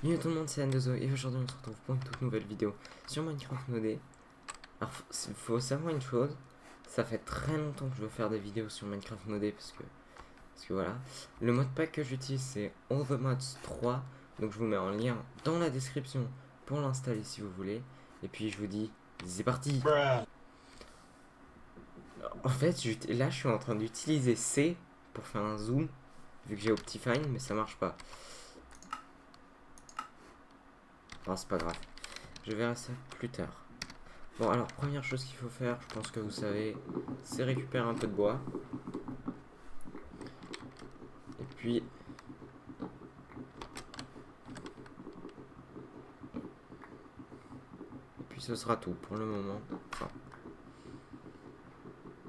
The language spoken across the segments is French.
Yo tout le monde, c'est Andozo et aujourd'hui on se retrouve pour une toute nouvelle vidéo sur Minecraft modé. Alors faut savoir une chose, ça fait très longtemps que je veux faire des vidéos sur Minecraft modé parce que voilà. Le modpack que j'utilise c'est All the Mods 3, donc je vous mets un lien dans la description pour l'installer si vous voulez. Et puis je vous dis, c'est parti. En fait, là je suis en train d'utiliser C pour faire un zoom, vu que j'ai Optifine, mais ça marche pas. Non, c'est pas grave. Je verrai ça plus tard. Bon, alors, première chose qu'il faut faire, je pense que vous savez, c'est récupérer un peu de bois. Et puis... ce sera tout pour le moment. Enfin...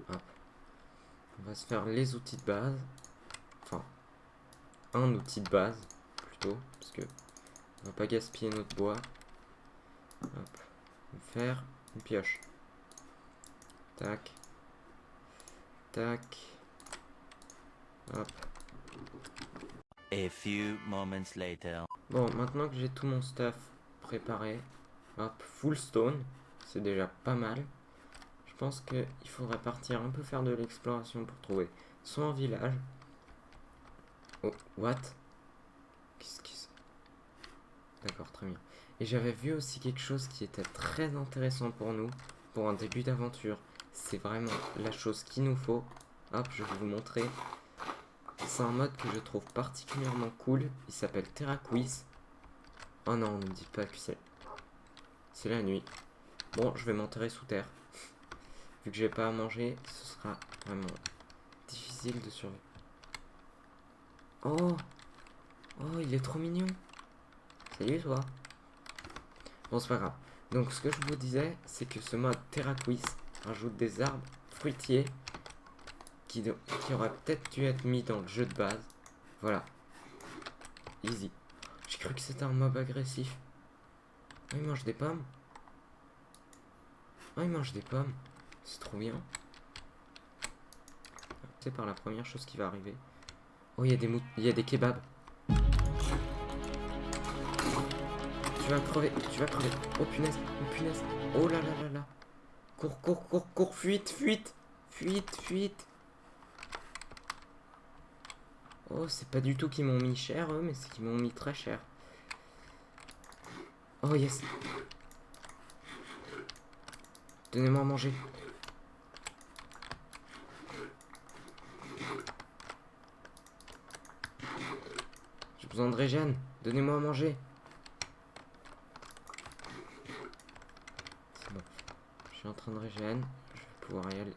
hop. On va se faire les outils de base. Enfin, un outil de base, plutôt. Parce que on va pas gaspiller notre bois. Hop. On va faire une pioche. Tac. Tac. Hop. A few moments later. Bon, maintenant que j'ai tout mon stuff préparé, hop, full stone, c'est déjà pas mal. Je pense qu'il faudrait partir un peu faire de l'exploration pour trouver soit un village. Oh, what? Qu'est-ce qui c'est? D'accord, très bien. Et j'avais vu aussi quelque chose qui était très intéressant pour nous, pour un début d'aventure. C'est vraiment la chose qu'il nous faut. Hop, je vais vous montrer. C'est un mode que je trouve particulièrement cool. Il s'appelle TerraQuiz. Oh non, ne me dites pas que c'est la nuit. Bon, je vais m'enterrer sous terre. Vu que j'ai pas à manger, ce sera vraiment difficile de survivre. Oh! Oh, il est trop mignon! Salut toi! Bon, c'est pas grave. Donc, ce que je vous disais, c'est que ce mode TerraQuiz rajoute des arbres fruitiers qui auraient peut-être dû être mis dans le jeu de base. Voilà. Easy. J'ai cru que c'était un mob agressif. Oh, il mange des pommes. Oh, il mange des pommes. C'est trop bien. C'est par la première chose qui va arriver. Oh, il y a des kebabs. Tu vas crever, tu vas crever. Oh punaise, oh punaise. Oh là là là là. Cours, cours, cours, cours, fuite, fuite. Fuite, fuite. Oh, c'est pas du tout qu'ils m'ont mis cher, eux, mais c'est qu'ils m'ont mis très cher. Oh yes. Donnez-moi à manger. J'ai besoin de régène. Donnez-moi à manger. C'est bon. Je suis en train de régène. Je vais pouvoir y aller.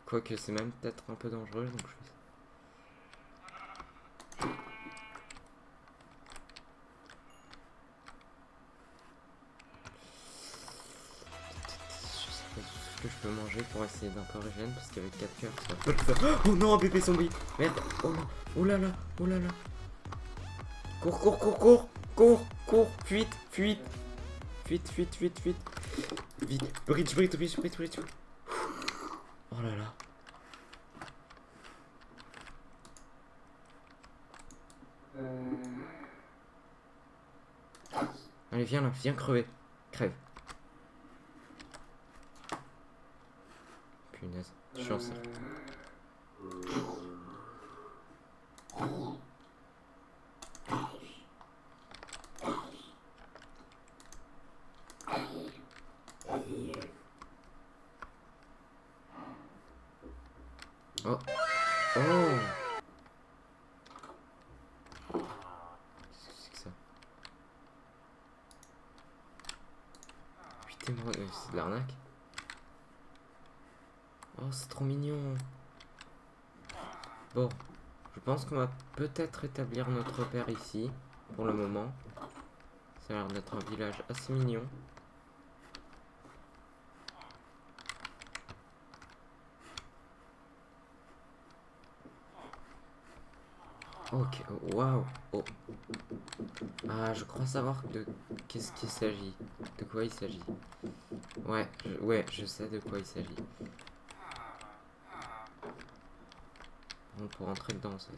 Quoique c'est même peut-être un peu dangereux, donc je fais ça. Je sais pas ce que je peux manger pour essayer d'un peu régène, parce qu'avec 4 cœurs, ça va pas le faire. Oh non, un bébé zombie. Merde. Oh non. Oh là là. Oh là là. Cours, cours, cours, cours. Cours, cours. Fuite, fuite. Fuite, fuite, fuite, fuite. Vite. Bridge, bridge, bridge, bridge, bridge. Oh là là. Allez, viens là, viens crever. Crève. Punaise, je suis encerclé. Oh. Oh. Qu'est-ce que c'est que ça? 8 émeraudes, c'est de l'arnaque. Oh, c'est trop mignon. Bon, je pense qu'on va peut-être établir notre repère ici, pour le moment. Ça a l'air d'être un village assez mignon. Ok, waouh. Oh. Ah, je crois savoir de qu'est-ce qu'il s'agit. De quoi il s'agit. Ouais, je sais de quoi il s'agit. Bon, pour rentrer dedans, c'est...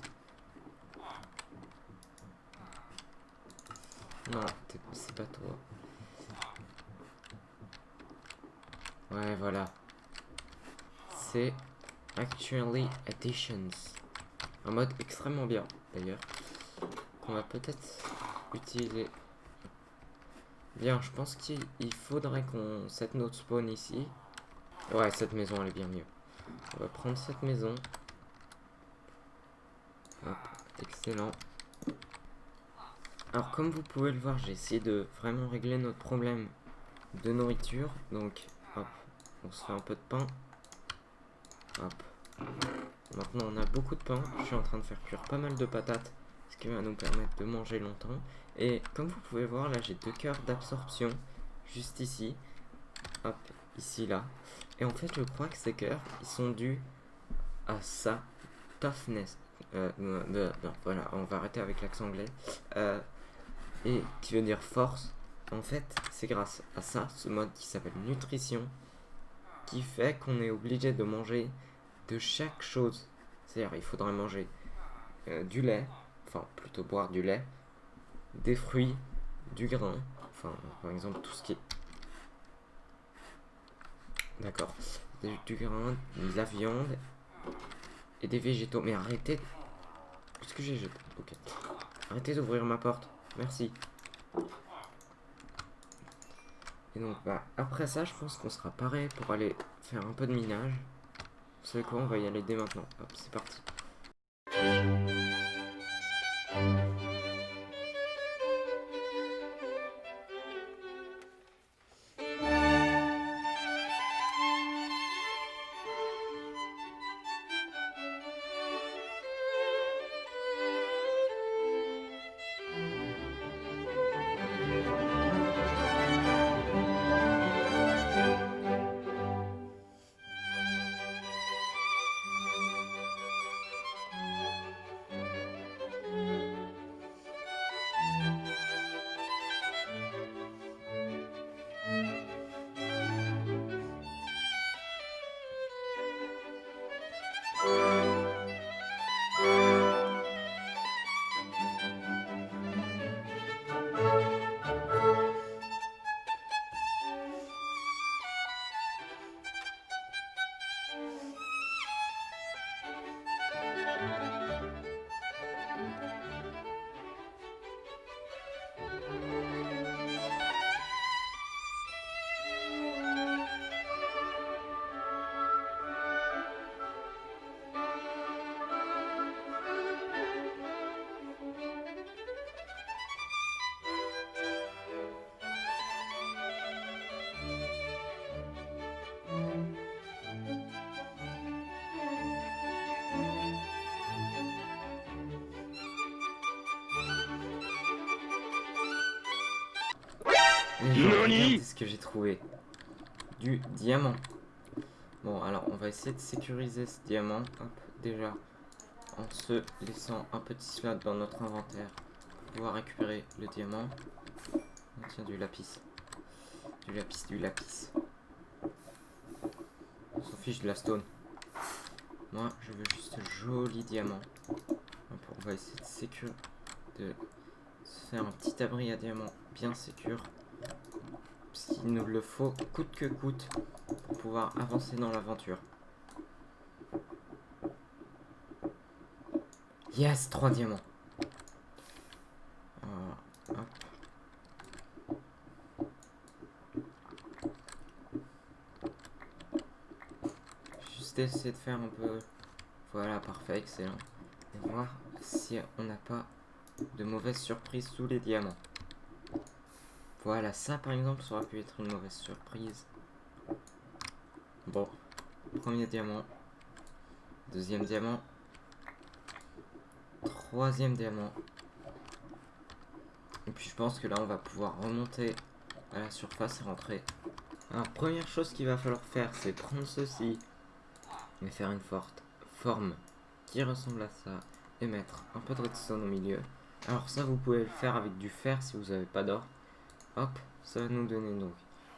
Non, c'est pas toi. Ouais, voilà. C'est Actually Additions. Un mode extrêmement bien, d'ailleurs. Qu'on va peut-être utiliser. Bien, je pense qu'il faudrait qu'on set notre spawn ici. Ouais, cette maison, elle est bien mieux. On va prendre cette maison. Hop, excellent. Alors, comme vous pouvez le voir, j'ai essayé de vraiment régler notre problème de nourriture. Donc, hop, on se fait un peu de pain. Hop. Maintenant, on a beaucoup de pain. Je suis en train de faire cuire pas mal de patates, ce qui va nous permettre de manger longtemps. Et comme vous pouvez voir, là, j'ai 2 cœurs d'absorption juste ici. Hop, ici, là. Et en fait, je crois que ces cœurs, ils sont dus à ça. Toughness. Voilà, on va arrêter avec l'accent anglais. Et qui veut dire force. En fait, c'est grâce à ça, ce mode qui s'appelle nutrition, qui fait qu'on est obligé de manger de chaque chose. C'est-à-dire, il faudrait manger du lait, enfin plutôt boire du lait, des fruits, du grain, enfin par exemple tout ce qui est... D'accord. Du grain, de la viande et des végétaux. Mais arrêtez... Qu'est-ce que j'ai jeté? Ok. Arrêtez d'ouvrir ma porte. Merci. Et donc, bah, après ça, je pense qu'on sera paré pour aller faire un peu de minage. Vous savez quoi? On va y aller dès maintenant. Hop, c'est parti. Regardez ce que j'ai trouvé. Du diamant. Bon, alors on va essayer de sécuriser ce diamant. Hop, déjà, en se laissant un petit slot dans notre inventaire pour pouvoir récupérer le diamant. On tient du lapis. Du lapis, du lapis. On s'en fiche de la stone. Moi, je veux juste joli diamant. Hop, on va essayer de se faire un petit abri à diamant bien sécure. Parce qu'il nous le faut coûte que coûte pour pouvoir avancer dans l'aventure. Yes, 3 diamants. Hop. Juste essayer de faire un peu... Voilà, parfait, excellent. Et voir si on n'a pas de mauvaises surprises sous les diamants. Voilà, ça par exemple, ça aurait pu être une mauvaise surprise. Bon, premier diamant. Deuxième diamant. Troisième diamant. Et puis je pense que là on va pouvoir remonter à la surface et rentrer. Alors première chose qu'il va falloir faire, c'est prendre ceci et faire une forme qui ressemble à ça et mettre un peu de redstone au milieu. Alors ça vous pouvez le faire avec du fer si vous n'avez pas d'or. Hop, ça va nous donner donc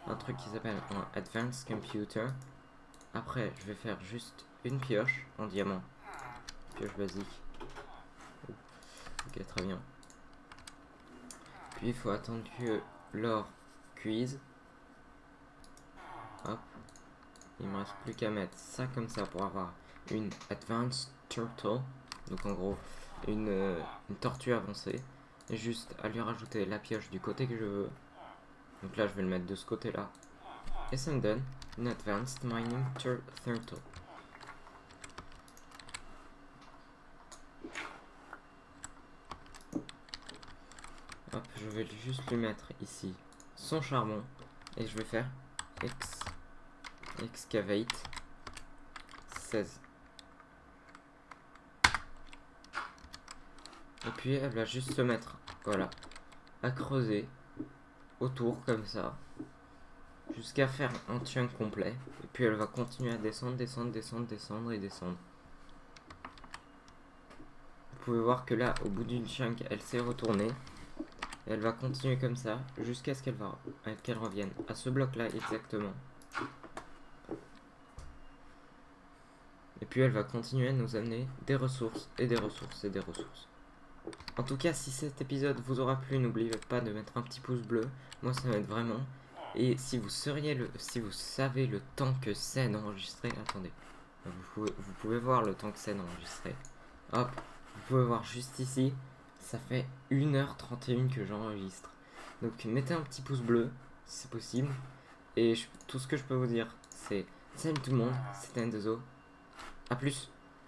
un truc qui s'appelle un Advanced Computer. Après je vais faire juste une pioche en diamant. Pioche basique. Ok, très bien. Puis il faut attendre que l'or cuise. Hop. Il me reste plus qu'à mettre ça comme ça pour avoir une Advanced Turtle. Donc en gros, une tortue avancée. Et juste à lui rajouter la pioche du côté que je veux. Donc là, je vais le mettre de ce côté-là. Et ça me donne une Advanced Mining Turtle. Hop, je vais juste lui mettre ici son charbon. Et je vais faire Excavate 16. Et puis elle va juste se mettre, voilà, à creuser autour comme ça. Jusqu'à faire un chunk complet. Et puis elle va continuer à descendre, descendre, descendre, descendre et descendre. Vous pouvez voir que là, au bout d'une chunk, elle s'est retournée. Et elle va continuer comme ça jusqu'à ce qu'elle revienne à ce bloc-là exactement. Et puis elle va continuer à nous amener des ressources et des ressources et des ressources. En tout cas, si cet épisode vous aura plu, n'oubliez pas de mettre un petit pouce bleu. Moi, ça m'aide vraiment. Et si vous savez le temps que c'est d'enregistrer, attendez, vous pouvez voir le temps que c'est d'enregistrer. Hop, vous pouvez voir juste ici, ça fait 1h31 que j'enregistre. Donc mettez un petit pouce bleu, si c'est possible. Et tout ce que je peux vous dire, c'est salut tout le monde, c'était Endezo. A plus.